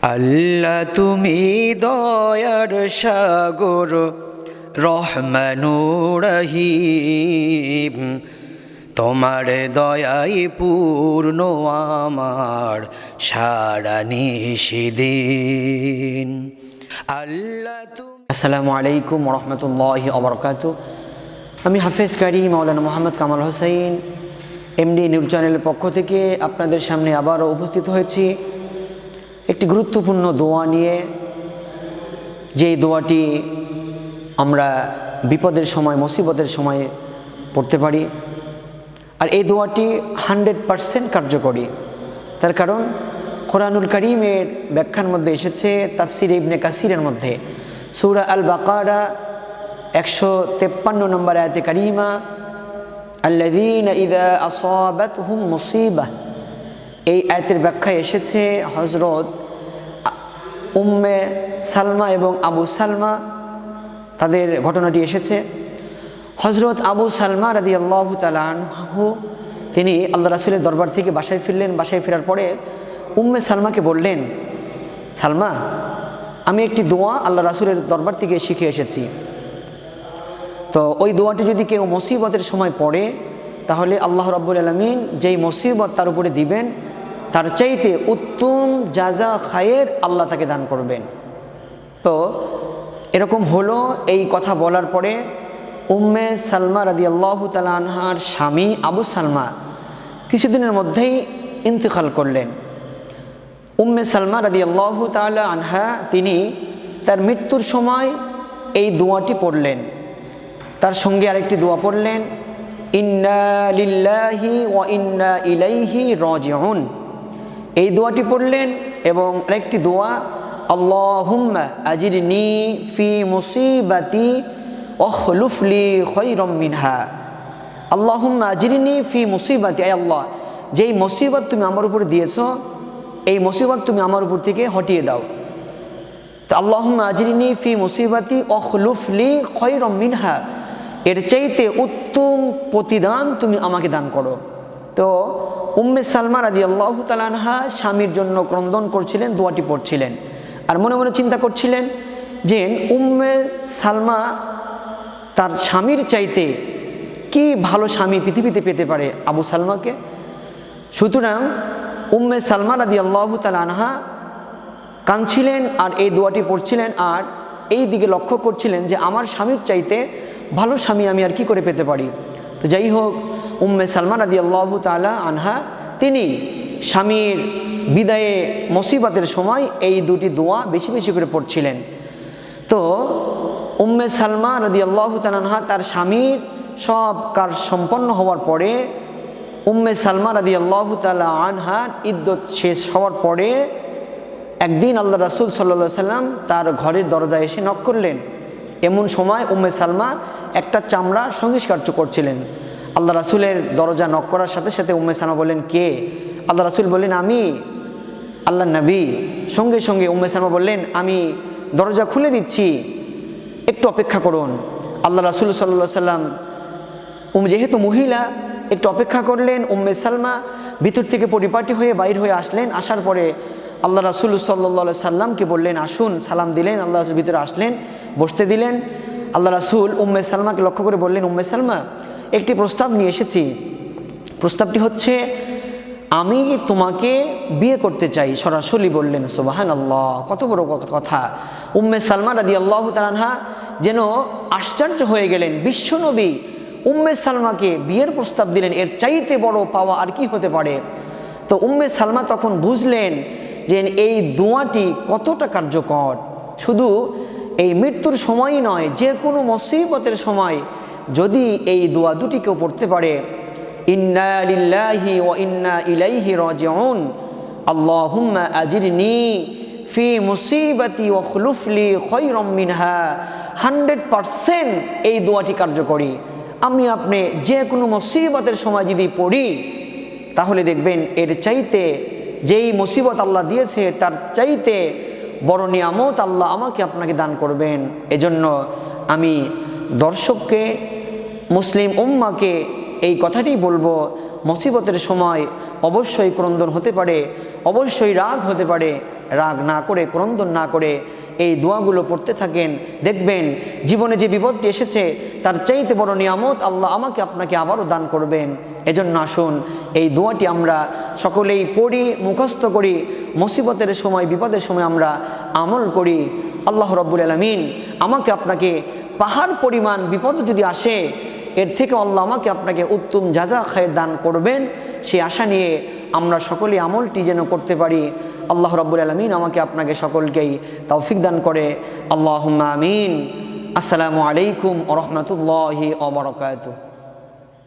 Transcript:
আল্লাহ তুমি দয়ার সাগর রহমানুর রহিম, তোমার দয়াই পূর্ণ আমার সারা নিশিদিন। আল্লাহ তুমি। আসসালামু আলাইকুম রহমতুল্লাহি ওয়া বারাকাতুহু। আমি হাফেজ কারি মাওলানা মোহাম্মদ কামাল হোসেন, এমডি নিউজ চ্যানেলের পক্ষ থেকে আপনাদের সামনে আবারও উপস্থিত হয়েছি একটি গুরুত্বপূর্ণ দোয়া নিয়ে। যেই দোয়াটি আমরা বিপদের সময়, মুসিবতের সময় পড়তে পারি, আর এই দোয়াটি 100% কার্যকরী। তার কারণ কোরআনুল কারীমের ব্যাখ্যার মধ্যে এসেছে, তাফসির ইবনে কাসিরের মধ্যে সূরা আল বাকারা 153 নম্বর আয়াতে কারিমা, আল্লাযীনা ইযা আসাবাতহুম মুসিবাহ, এই আয়াতের ব্যাখ্যায় এসেছে হযরত উম্মে সালমা এবং আবু সালমা, তাদের ঘটনাটি এসেছে। হযরত আবু সালমা রাদিয়াল্লাহু তাআলা আনহু তিনি আল্লাহ রাসূলের দরবার থেকে বাসায় ফিরলেন। বাসায় ফেরার পরে উম্মে সালমাকে বললেন, সালমা, আমি একটি দোয়া আল্লাহ রাসূলের দরবার থেকে শিখে এসেছি। তো ওই দোয়াটি যদি কেউ মুসিবতের সময় পড়ে, তাহলে আল্লাহ রাব্বুল আলামিন যেই মুসিবত তার উপরে দিবেন, তার চাইতে উত্তম জাযা খায়ের আল্লাহ তাকে দান করবেন। তো এরকম হলো। এই কথা বলার পরে উম্মে সালমা রাদিয়াল্লাহু তাআলা আনহার স্বামী আবু সালমা কিছুদিনের মধ্যেই ইন্তেকাল করলেন। উম্মে সালমা রাদিয়াল্লাহু তাআলা আনহা তিনি তার মৃত্যুর সময় এই দোয়াটি পড়লেন। তার সঙ্গে আরেকটি দোয়া পড়লেন, ইন্না লিল্লাহি ওয়া ইন্না ইলাইহি রাজিউন, এই দোয়াটি পড়লেন। এবং আরেকটি দোয়া, আল্লাহুম্মা আজিরনি ফি মুসিবাতি ওয়াখলুফ লি খায়রাম মিনহা, আল্লাহুম্মা আজিরনি ফি মুসিবাতি, আয় আল্লাহ, যেই মুসিবত তুমি আমার উপর দিয়েছো, এই মুসিবত তুমি আমার উপর থেকে হটিয়ে দাও। তো আল্লাহুম্মা আজিরনি ফি মুসিবাতি ওয়াখলুফ লি খায়রাম মিনহা, এর চাইতে উত্তম প্রতিদান তুমি আমাকে দান করো। তো উম্মে সালমা রাদিয়াল্লাহু তাআলা আনহা স্বামীর জন্য ক্রন্দন করছিলেন, দোয়াটি পড়ছিলেন, আর মনে মনে চিন্তা করছিলেন যে উম্মে সালমা তার স্বামীর চাইতে কি ভালো স্বামী পৃথিবীতে পেতে পারে আবু সালমাকে। সুতরাং উম্মে সালমা রাদিয়াল্লাহু তাআলা আনহা কাঁদছিলেন আর এই দোয়াটি পড়ছিলেন, আর এই দিকে লক্ষ্য করছিলেন যে আমার স্বামীর চাইতে ভালো স্বামী আমি আর কি করে পেতে পারি। তো যাই হোক, উম্মে সালমা রাদিয়াল্লাহু তাআলা আনহা তিনি স্বামীর বিদায়ে মুসিবতের সময় এই দুটি দোয়া বেশি বেশি করে পড়ছিলেন। তো উম্মে সালমা রাদিয়াল্লাহু তাআলা আনহা তার স্বামীর সব কাজ সম্পন্ন হওয়ার পরে, উম্মে সালমা রাদিয়াল্লাহু তাআলা আনহার ইদ্দত শেষ হওয়ার পরে একদিন আল্লাহ রাসূল সাল্লাল্লাহু আলাইহি সাল্লাম তার ঘরের দরজায় এসে নক করলেন। এমন সময় উম্মে সালমা একটা চামড়া সংস্কার করছিলেন। আল্লাহ রাসূলের দরজা নক করার সাথে সাথে উম্মে সালমা বললেন, কে? আল্লাহ রাসূল বললেন, আমি আল্লাহ নবী। সঙ্গে সঙ্গে উম্মে সালমা বললেন, আমি দরজা খুলে দিচ্ছি, একটু অপেক্ষা করুন। আল্লাহ রাসূল সাল্লাল্লাহু আলাইহি সাল্লাম যেহেতু মহিলা, একটু অপেক্ষা করলেন। উম্মে সালমা ভিতর থেকে পরিপাটি হয়ে বাইর হয়ে আসলেন। আসার পরে আল্লাহ রাসূল সাল্লাল্লাহু আলাইহি সাল্লামকে বললেন, আসুন, সালাম দিলেন। আল্লাহ রাসূল ভিতরে আসলেন, বসতে দিলেন। আল্লাহ রাসূল উম্মে সালমাকে লক্ষ্য করে বললেন, উম্মে সালমা, একটি প্রস্তাব নিয়ে এসেছি। প্রস্তাবটি হচ্ছে, আমি তোমাকে বিয়ে করতে চাই। সরাসরি বললেন, সুবহানাল্লাহ, কত বড় কথা। উম্মে সালমা রাদিয়াল্লাহু তাআলা আনহা যেন আশ্চর্য হয়ে গেলেন। বিশ্বনবী উম্মে সালমাকে বিয়ের প্রস্তাব দিলেন, এর চাইতে বড় পাওয়া আর কি হতে পারে। তো উম্মে সালমা তখন বুঝলেন যে এই দোয়াটি কতটা কার্যকর। শুধু এই মৃত্যুর সময়ই নয়, যে কোনো মুসিবতের সময় যদি এই দোয়া দুটি কেউ পড়তে পারে, ইন্না লিল্লাহি ওয়া ইন্না ইলাইহি রাজিউন, আল্লাহুম্মা আজিরনি ফি মুসিবাতি ওয়াখলুফ লি খায়রাম মিনহা, 100% এই দোয়াটি কার্যকরী। আমি আপনি যে কোনো মুসিবতের সময় যদি পড়ি, তাহলে দেখবেন এর চাইতে, যেই মুসিবত আল্লাহ দিয়েছে তার চাইতে বড় নিয়ামত আল্লাহ আমাকে আপনাকে দান করবেন। এজন্য আমি দর্শককে, মুসলিম উম্মাকে এই কথাটি বলবো, মুসিবতের সময় অবশ্যই ক্রন্দন হতে পারে, অবশ্যই রাগ হতে পারে, রাগ না করে, ক্রন্দন না করে এই দোয়াগুলো পড়তে থাকেন, দেখবেন জীবনে যে বিপদটি এসেছে তার চাইতে বড় নিয়ামত আল্লাহ আমাকে আপনাকে আবারও দান করবেন। এজন্য আসুন এই দোয়াটি আমরা সকলেই পড়ি, মুখস্থ করি, মুসিবতের সময়, বিপদের সময় আমরা আমল করি। আল্লাহ রাব্বুল আলামিন আমাকে আপনাকে পাহাড় পরিমাণ বিপদ যদি আসে, এর থেকে আল্লাহ আমাকে আপনাকে উত্তম জাযা খায়ের দান করবেন, সেই আশা নিয়ে আমরা সকলে আমলটি যেন করতে পারি। আল্লাহ রাব্বুল আলামিন আমাকে আপনাকে সকলকেই তৌফিক দান করে। আল্লাহুম্মা আমিন। আসসালামু আলাইকুম ওয়া রাহমাতুল্লাহি ওয়া বারাকাতুহু।